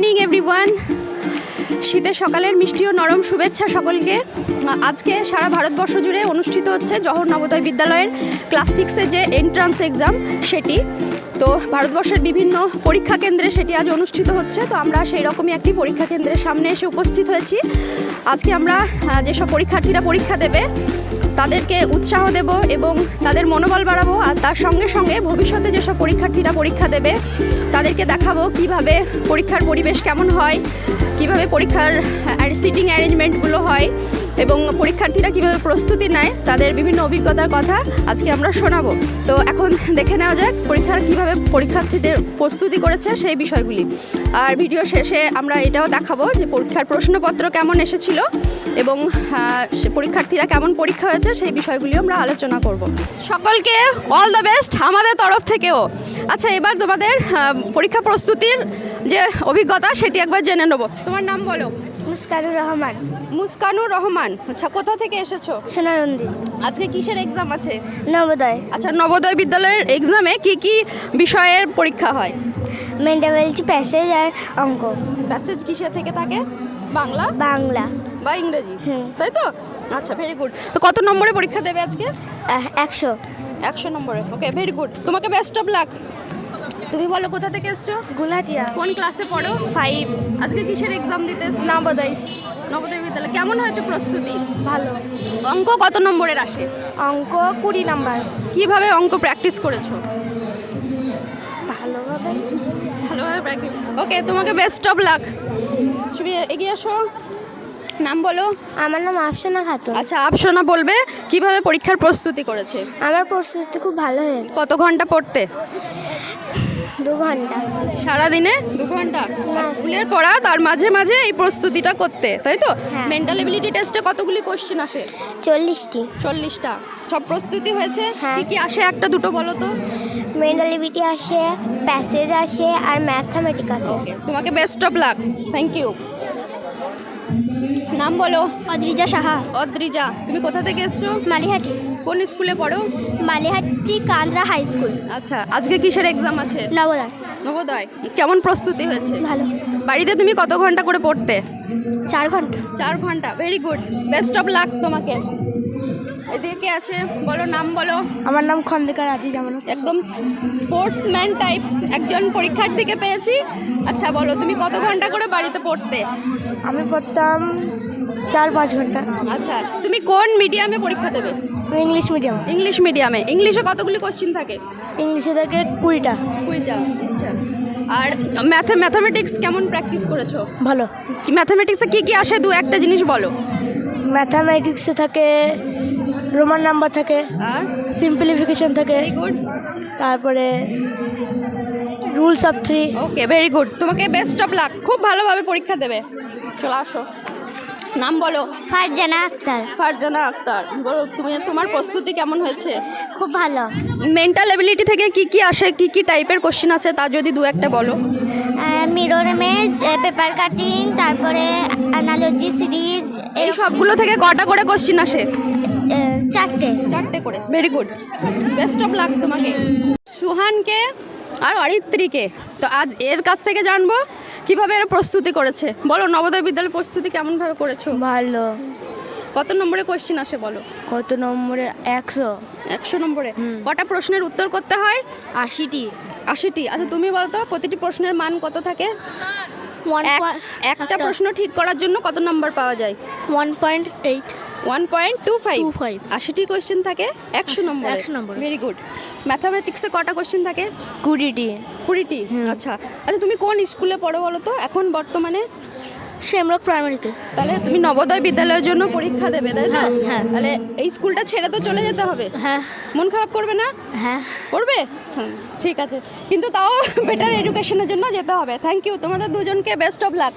Morning everyone. শীতের সকালের মিষ্টি ও নরম শুভেচ্ছা সকলকে। আজকে সারা ভারতবর্ষ জুড়ে অনুষ্ঠিত হচ্ছে জওহর নবোদয় বিদ্যালয়ের ক্লাস 6-এর যে এন্ট্রান্স এক্সাম সেটি। তো ভারতবর্ষের বিভিন্ন পরীক্ষা কেন্দ্রে সেটি আজ অনুষ্ঠিত হচ্ছে। তো আমরা সেই রকমই একটি পরীক্ষা কেন্দ্রের সামনে এসে উপস্থিত হয়েছি। আজকে আমরা যেসব পরীক্ষার্থীরা পরীক্ষা দেবে তাদেরকে উৎসাহ দেব এবং তাদের মনোবল বাড়াবো। আর তার সঙ্গে সঙ্গে ভবিষ্যতে যেসব পরীক্ষার্থীরা পরীক্ষা দেবে তাদেরকে দেখাবো কিভাবে পরীক্ষার পরিবেশ কেমন হয়, কিভাবে পরীক্ষার সিটিং অ্যারেঞ্জমেন্টগুলো হয় এবং পরীক্ষার্থীরা কিভাবে প্রস্তুতি নেয় তাদের বিভিন্ন অভিজ্ঞতার কথা আজকে আমরা শোনাবো। তো এখন দেখে নেওয়া যাক পরীক্ষার কিভাবে পরীক্ষার্থীদের প্রস্তুতি করেছে সেই বিষয়গুলি। আর ভিডিও শেষে আমরা এটাও দেখাবো যে পরীক্ষার প্রশ্নপত্র কেমন এসেছিল এবং পরীক্ষার্থীরা কেমন পরীক্ষা হয়েছে সেই বিষয়গুলি আমরা আলোচনা করব। সকলকে অল দ্য বেস্ট আমাদের তরফ থেকেও। আচ্ছা, এবার তোমাদের পরীক্ষা প্রস্তুতির যে অভিজ্ঞতা সেটি একবার জেনে নেব। তোমার নাম বলো। মুস্কানুর রহমান। মুস্কানুর রহমান। আচ্ছা, কোথা থেকে এসেছো? সোনারন্দি। আজকে কিসের এক্সাম আছে? নবোদয়। আচ্ছা, নবোদয় বিদ্যালয়ের এক্সামে কি কি বিষয়ের পরীক্ষা হয়? মেন্টালিটি, প্যাসেজ আর অঙ্ক। প্যাসেজ কিসের থেকে থাকে? বাংলা, বাংলা বা ইংরেজি, হুম। তাই তো? আচ্ছা, ভেরি গুড। তো কত নম্বরে পরীক্ষা দেবে আজকে? 100। 100 নম্বরে। ওকে, ভেরি গুড। তোমাকে বেস্ট অফ লাক। তুমি বলো কোথা থেকে এসছো? গুলাটিয়া। কোন ক্লাসে পড়ো? 5। আজকে কিসের এক্সাম দিতে এসছো? নবোদয়। নবোদয় বিদ্যালয়। কেমন হয়েছে প্রস্তুতি? ভালো। অঙ্ক কত নম্বরের আসে? অঙ্ক 20 নাম্বার। কিভাবে অঙ্ক প্র্যাকটিস করেছো? ভালোভাবে। ভালোভাবে প্র্যাকটিস। ওকে, তোমাকে বেস্ট অফ লাক। তুমি এগিয়ে এসো। নাম বলো। আমার নাম আফসানা খাতুন। আচ্ছা, আফসানা বলবে কিভাবে পরীক্ষার প্রস্তুতি করেছে। আমার প্রস্তুতি খুব ভালো হয়েছে। কত ঘন্টা পড়তে? 2 ঘন্টা। সারাদিনে 2 ঘন্টা? আর স্কুলের পড়া তার মাঝে মাঝে এই প্রস্তুতিটা করতে, তাই তো? হ্যাঁ। মেন্টাল এবিলিটি টেস্টে কতগুলি কোশ্চেন আসে? 40টি। 40টা। সব প্রস্তুতি হয়েছে? হ্যাঁ। কি কি আসে একটা দুটো বলো তো। মেন্টালিটি আসে, প্যাসেজ আসে আর ম্যাথামেটিক্স আসে। ওকে, তোমাকে best of luck. Thank you. নাম বলো। অদ্রিজা সাহা। অদ্রিজা। তুমি কোথা থেকে এসছো? মালিহাটি। কোন স্কুলে পড়ো? Malihati Kandra high school. আচ্ছা, আজকে কিসের এক্সাম আছে? নবোদয়। নবোদয়। কেমন প্রস্তুতি হয়েছে? ভালো। বাড়িতে তুমি কত ঘন্টা করে পড়তে? 4 ঘন্টা। 4 ঘন্টা। Very good. Best of lakh তোমাকে। এদিকে কে আছে বলো, নাম বলো। আমার নাম খন্দকার আজিজ আমানত। একদম স্পোর্টসম্যান টাইপ একজন পরীক্ষার্থীকে পেয়েছি। আচ্ছা, বলো তুমি কত ঘন্টা করে বাড়িতে পড়তে? আমি পড়তাম 4-5 ঘন্টা। আচ্ছা, তুমি কোন মিডিয়ামে পরীক্ষা দেবে? English medium. ইংলিশ মিডিয়ামে। ইংলিশে কতগুলি কোশ্চিন থাকে? ইংলিশে থেকে 20টা। 20টা। আচ্ছা, আর ম্যাথামেটিক্স কেমন প্র্যাকটিস করেছো? ভালো। ম্যাথামেটিক্সে কি কি আসে দু একটা জিনিস বলো। ম্যাথামেটিক্সে থাকে রোমান নাম্বার থাকে, আর সিম্পলিফিকেশন থাকে, ভেরি গুড। তারপরে rules of 3। Okay, very good. তোমাকে বেস্ট অফ লাক। খুব ভালোভাবে পরীক্ষা দেবে। চলো আসো। নাম বলো। ফারজানা আক্তার। ফারজানা আক্তার। বলো তুমি, তোমার প্রস্তুতি কেমন হয়েছে? খুব ভালো। মেন্টাল এবিলিটি থেকে কি কি আসে, কি কি টাইপের কোশ্চেন আছে তা যদি দু একটা বলো। মিরর ইমেজ, পেপার কাটিং, তারপরে অ্যানালজি সিরিজ, এই সবগুলো থেকে কটা করে কোশ্চেন আসে? 4টে করে। Very good. Best of lakh তোমাকে। সুহানকে আর অরিত্রীকে তো আজ এর কাছ থেকে জানবো কিভাবে এরা প্রস্তুতি করেছে। বলো, নবোদয় বিদ্যালয়ের প্রস্তুতি কেমনভাবে করেছো? ভালো। কত নম্বরে কোশ্চেন আসে বলো? কত নম্বরে? 100 নম্বরে। কটা প্রশ্নের উত্তর করতে হয়? 80টি। 80টি। আচ্ছা, তুমি বলো তো প্রতিটি প্রশ্নের মান কত থাকে? একটা প্রশ্ন ঠিক করার জন্য কত নম্বর পাওয়া যায়? 1.8। 1.25। 80টি কোশ্চেন থাকে 100 নম্বরে। 100 নম্বরে। Very good. ম্যাথামেটিক্সে কটা কোশ্চেন থাকে? 20টি। 20টি। আচ্ছা আচ্ছা, তুমি কোন স্কুলে পড়ো বলো তো এখন বর্তমানে? শ্যামরক প্রাইমারিতে। তাহলে তুমি নবোদয় বিদ্যালয়ের জন্য পরীক্ষা দেবে, তাই তো? হ্যাঁ। তাহলে এই স্কুলটা ছেড়ে তো চলে যেতে হবে। হ্যাঁ। মন খারাপ করবে না? হ্যাঁ। করবে? ঠিক আছে, কিন্তু তাও বেটার এডুকেশনের জন্য যেতে হবে। Thank you. তোমাদের দুজনকে বেস্ট অফ লাক।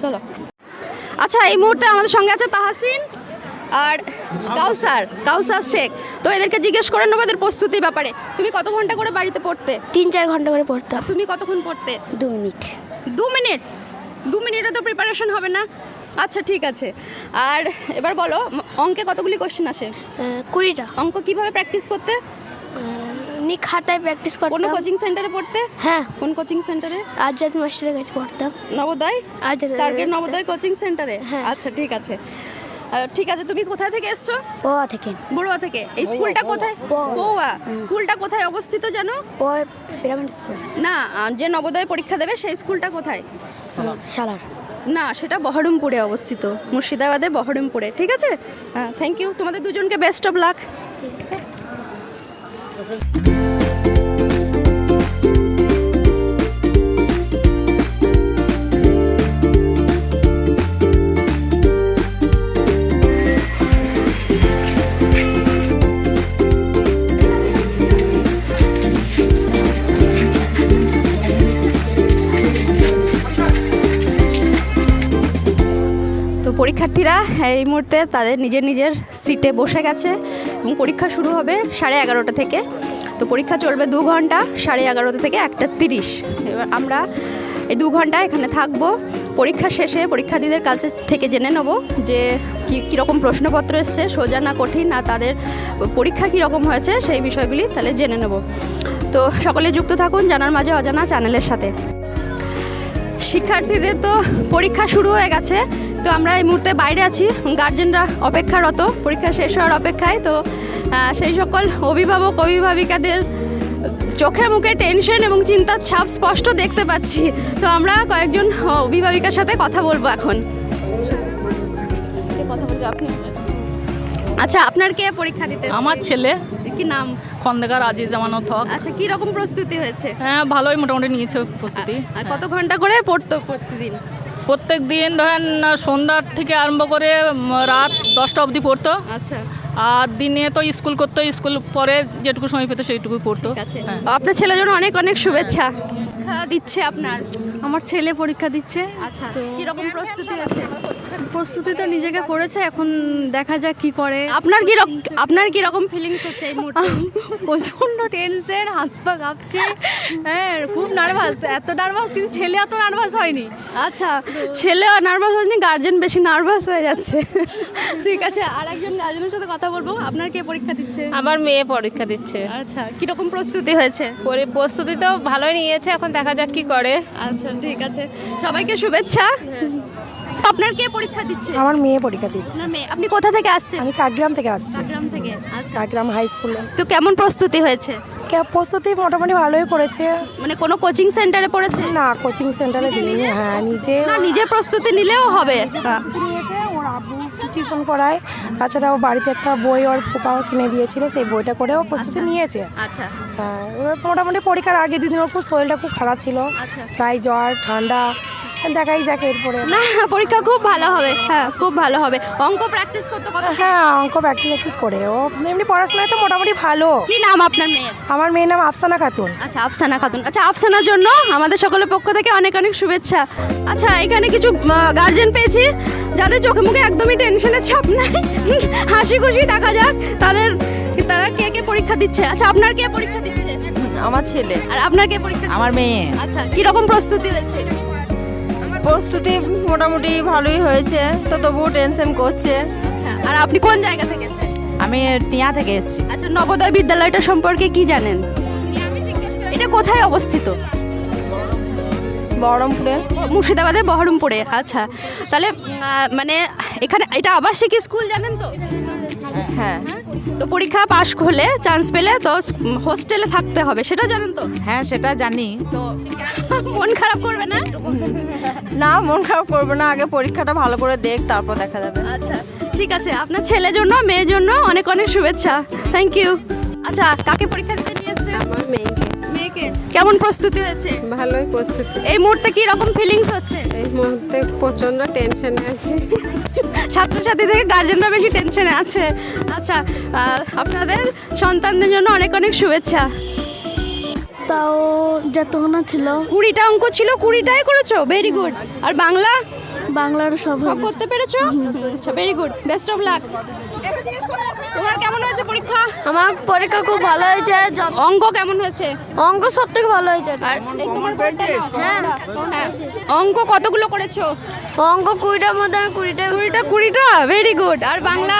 চলো। আচ্ছা, এই মুহূর্তে আমাদের সঙ্গে আছে তাহসিন আর কাউসার শেখ। তো এদেরকে জিজ্ঞেস করে নেবো এদের প্রস্তুতির ব্যাপারে। তুমি কত ঘন্টা করে বাড়িতে পড়তে? 3-4 ঘন্টা করে পড়তাম। তুমি কতক্ষণ পড়তে? 2 মিনিট। 2 মিনিট? 2 মিনিটে তো প্রিপারেশন হবে না। আচ্ছা, ঠিক আছে। আর এবার বলো, অঙ্কে কতগুলি কোশ্চেন আসে? 20টা। অঙ্ক কিভাবে প্র্যাকটিস করতে? এমনি খাতায় প্র্যাকটিস কোনো করতাম। কোচিং সেন্টারে পড়তে? হ্যাঁ, কোন কোচিং সেন্টারে? আজাদ মাস্টারের কাছে পড়তাম। নবোদয়? আজাদ টার্গেট নবোদয় কোচিং সেন্টারে? হ্যাঁ। আচ্ছা ঠিক আছে। ঠিক আছে, তুমি কোথা থেকে এসছো? ও থেকে বড়ুয়া থেকে। এই স্কুলটা কোথায়? বড়ুয়া। স্কুলটা কোথায় অবস্থিত জানো? ও পিরামিড স্কুল না, যে নবোদয় পরীক্ষা দেবে সেই স্কুলটা কোথায়? সালার। না, সেটা বহরমপুরে অবস্থিত, মুর্শিদাবাদে বহরমপুরে। ঠিক আছে, হ্যাঁ, থ্যাংক ইউ। তোমাদের দুজনকে বেস্ট অফ লাক। তো পরীক্ষার্থীরা এই মুহূর্তে তাদের নিজের নিজের সিটে বসে গেছে এবং পরীক্ষা শুরু হবে 11:30 থেকে। তো পরীক্ষা চলবে 2 ঘন্টা, 11:30 থেকে 1:30। এবার আমরা এই 2 ঘন্টা এখানে থাকবো। পরীক্ষা শেষে পরীক্ষার্থীদের কাছে থেকে জেনে নেব যে কীরকম প্রশ্নপত্র এসছে, সোজা না কঠিন, না তাদের পরীক্ষা কীরকম হয়েছে, সেই বিষয়গুলি তাহলে জেনে নেব। তো সকলে যুক্ত থাকুন জানার মাঝে অজানা চ্যানেলের সাথে। শিক্ষার্থীদের তো পরীক্ষা শুরু হয়ে গেছে, তো আমরা এই মুহূর্তে বাইরে আছি, গার্জেনরা অপেক্ষারত, পরীক্ষা শেষ হওয়ার অপেক্ষায়। তো সেই সকল অভিভাবক অভিভাবিকাদের চোখে মুখে টেনশন এবং চিন্তার ছাপ স্পষ্ট দেখতে পাচ্ছি। তো আমরা কয়েকজন অভিভাবিকার সাথে কথা বলবো এখন। কথা বলবে আপনি? আচ্ছা, আপনার কে পরীক্ষা দিতে এসেছে? আমার ছেলে। কি নাম? খন্দকার আজিজ জামানত হক। আচ্ছা, কি রকম প্রস্তুতি হয়েছে? হ্যাঁ, ভালোই মোটামুটি নিয়েছে প্রস্তুতি। আর কত ঘন্টা করে পড়তো প্রতিদিন? প্রত্যেক দিন ধরেন সন্ধ্যার থেকে আরম্ভ করে রাত 10টা অবধি পড়তো। আচ্ছা, আর দিনে তো স্কুল করতো, স্কুল পরে যেটুকু সময় পেতো সেইটুকুই পড়তো। ঠিক আছে। হ্যাঁ। আপনার ছেলের জন্য অনেক অনেক শুভেচ্ছা। দিচ্ছে আপনার? আমার ছেলে পরীক্ষা দিচ্ছে। আচ্ছা, কিরকম প্রস্তুতি আছে? প্রস্তুতি তো নিজেকে করেছে, এখন দেখা যাক কি করে। আপনার কি রকম ফিলিংস হচ্ছে এই মুহূর্তে? প্রচণ্ড টেনশন, হাত পা কাঁপছে। হ্যাঁ, খুব নার্ভাস, এত নার্ভাস, কিন্তু ছেলে এত নার্ভাস হয়নি। আচ্ছা, ছেলে নার্ভাস হয়নি, গার্জেন বেশি নার্ভাস হয়ে যাচ্ছে। ঠিক আছে, আর একজন গার্জেনের সাথে কথা বলবো। আপনার কে পরীক্ষা দিচ্ছে? আমার মেয়ে পরীক্ষা দিচ্ছে। আচ্ছা, কিরকম প্রস্তুতি হয়েছে? প্রস্তুতি তো ভালোই নিয়েছে, এখন দেখা যাক কি করে। আচ্ছা, ঠিক আছে, সবাইকে শুভেচ্ছা। আপনার কে পরীক্ষা দিচ্ছে? আমার মেয়ে পরীক্ষা দিচ্ছে। আপনার মেয়ে। আপনি কোথা থেকে আসছেন? আমি কাকগ্রাম থেকে আসছি। গ্রাম থেকে। আচ্ছা, কাকগ্রাম হাই স্কুলে। তো কেমন প্রস্তুতি হয়েছে? প্রস্তুতি মোটামুটি ভালোই করেছে। মানে কোনো কোচিং সেন্টারে পড়েছে? না, কোচিং সেন্টারে দিইনি। হ্যাঁ, নিজে প্রস্তুতি নিলেও হবে। নিয়েছে। ওর আব্বু টিউশন করায়, তাছাড়া ও বাড়িতে একটা বই ওর ফুপাও কিনে দিয়েছিল, সেই বইটা করেও প্রস্তুতি নিয়েছে। আচ্ছা, হ্যাঁ, এবার মোটামুটি পরীক্ষার আগে দুদিন ওর খুব শরীরটা খুব খারাপ ছিল, আচ্ছা। গায়ে জ্বর ঠান্ডা, দেখাই যাক এরপরে। না, পরীক্ষা খুব ভালো হবে। হ্যাঁ, খুব ভালো হবে। অঙ্ক প্র্যাকটিস করতে কত? হ্যাঁ, অঙ্ক প্র্যাকটিস করে ও এমনি পড়াশোনায় তো মোটামুটি ভালো। কি নাম আপনার মেয়ের? আমার মেয়ের নাম আফসানা খাতুন। আচ্ছা, আফসানা খাতুন। আচ্ছা, আফসানার জন্য আমাদের সকলের পক্ষ থেকে অনেক অনেক শুভেচ্ছা। আচ্ছা, এখানে কিছু গার্জেন পেয়েছি যাদের চোখে মুখে একদমই টেনশনের ছাপ নাই, হাসি খুশি। দেখা যাক তারা কে কে পরীক্ষা দিচ্ছে। আচ্ছা, আপনার কে পরীক্ষা দিচ্ছে? আমার ছেলে। আর আপনার কে পরীক্ষা? আমার মেয়ে। আচ্ছা, কিরকম প্রস্তুতি হয়েছে? প্রস্তুতি মোটামুটি ভালোই হয়েছে, তো তবুও টেনশন করছে। আচ্ছা, আর আপনি কোন জায়গা থেকে এসেছেন? আমি টিয়া থেকে এসেছি। আচ্ছা, নবোদয় বিদ্যালয়টা সম্পর্কে কি জানেন? এটা কোথায় অবস্থিত? বহরমপুরে। মুর্শিদাবাদে বহরমপুরে। আচ্ছা, তাহলে মানে এখানে এটা আবাসিক স্কুল, জানেন তো? হ্যাঁ তো পরীক্ষা পাশ হলে, চান্স পেলে তো হোস্টেলে থাকতে হবে, সেটা জানেন তো? হ্যাঁ, সেটা জানি। তো মন খারাপ করবে না? না, মন খারাপ করবো না, আগে পরীক্ষাটা ভালো করে দেখ, তারপর দেখা যাবে। আচ্ছা, ঠিক আছে, আপনার ছেলের জন্য মেয়ের জন্য অনেক অনেক শুভেচ্ছা। Thank you. আচ্ছা, কাকে পরীক্ষা দিতে নিয়ে এসেছে? আমার মেয়েকে। মেয়েকে। কেমন প্রস্তুতি হয়েছে? ভালোই প্রস্তুতি। এই মুহূর্তে কি রকম ফিলিংস হচ্ছে? এই মুহূর্তে প্রচন্ড টেনশনে আছি। ছাত্রছাত্রী থেকে গার্জেনরা বেশি টেনশনে আছে। আচ্ছা, আপনাদের সন্তানদের জন্য অনেক অনেক শুভেচ্ছা। তাও যতক্ষণ ছিল 20টা অঙ্ক ছিল, 20টাই করেছো, ভেরি গুড। আর বাংলা? বাংলার সব সব করতে পেরেছো? আচ্ছা, very good, best of lakh. তোমার কেমন হয়েছে পরীক্ষা? আমার পরীক্ষা খুব ভালো হয়েছে। অঙ্ক কেমন হয়েছে? অঙ্ক সব থেকে ভালো হয়েছে। আর এই তোমার বইটা নাও। হ্যাঁ। অঙ্ক কতগুলো করেছো? অঙ্ক 20টার মধ্যে আমি 20টা ভেরি গুড। আর বাংলা?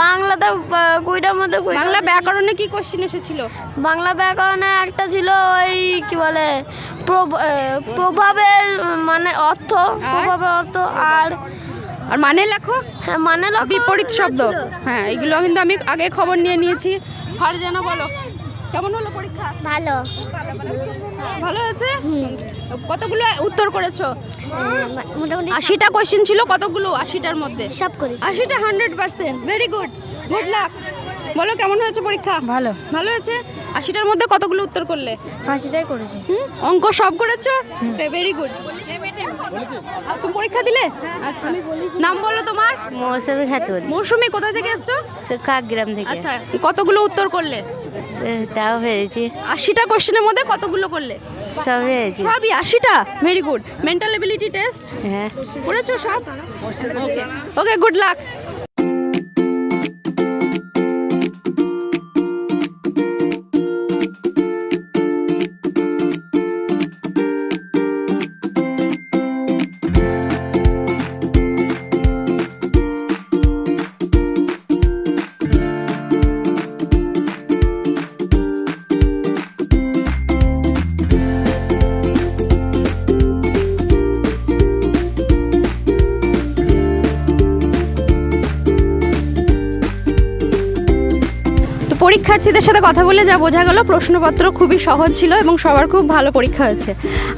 বাংলাতে 20টার মধ্যে বাংলা ব্যাকরণে কি কোশ্চেন এসেছিল? বাংলা ব্যাকরণে একটা ছিল ওই কি বলে প্রভাবের মানে অর্থ, প্রভাবের অর্থ। আর মানে লেখো। হ্যাঁ মানে বিপরীত শব্দ। হ্যাঁ এগুলো কিন্তু আমি আগে খবর নিয়ে নিয়েছি। ফারজানা বলো কেমন হলো পরীক্ষা? ভালো। ভালো হয়েছে। কতগুলো উত্তর করেছো? মোটামুটি 80টা কোশ্চেন ছিল, কতগুলো? 80টার মধ্যে সব করেছি। 80টা 100%। Very good, good luck. বলো কেমন হয়েছে পরীক্ষা? ভালো। ভালো হয়েছে। 80টার মধ্যে কতগুলো উত্তর করলে? 80টাই করেছি। অঙ্ক সব করেছো? Very good. তুমি পরীক্ষা দিলে? আচ্ছা, নাম বলো তোমার? মৌসুমি খাতুন, মৌসুমি, কোথা থেকে এসছো? কাকগ্রাম থেকে। আচ্ছা, কতগুলো উত্তর করলে? তাও পেরেছি, 80টা কোশ্চেনের মধ্যে কতগুলো করলে? সব পেরেছি। সবই 80টা? Very good. Mental ability test হ্যাঁ। করেছো সব? Okay okay, good luck. পরীক্ষার্থীদের সাথে কথা বলে যা বোঝা গেল, প্রশ্নপত্র খুবই সহজ ছিল এবং সবার খুব ভালো পরীক্ষা হয়েছে।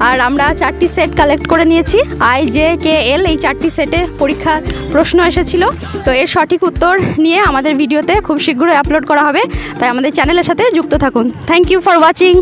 আর আমরা 4টি সেট কালেক্ট করে নিয়েছি, IJKL, এই 4টি সেটে পরীক্ষার প্রশ্ন এসেছিল। তো এর সঠিক উত্তর নিয়ে আমাদের ভিডিওতে খুব শীঘ্রই আপলোড করা হবে, তাই আমাদের চ্যানেলের সাথে যুক্ত থাকুন। Thank you for watching.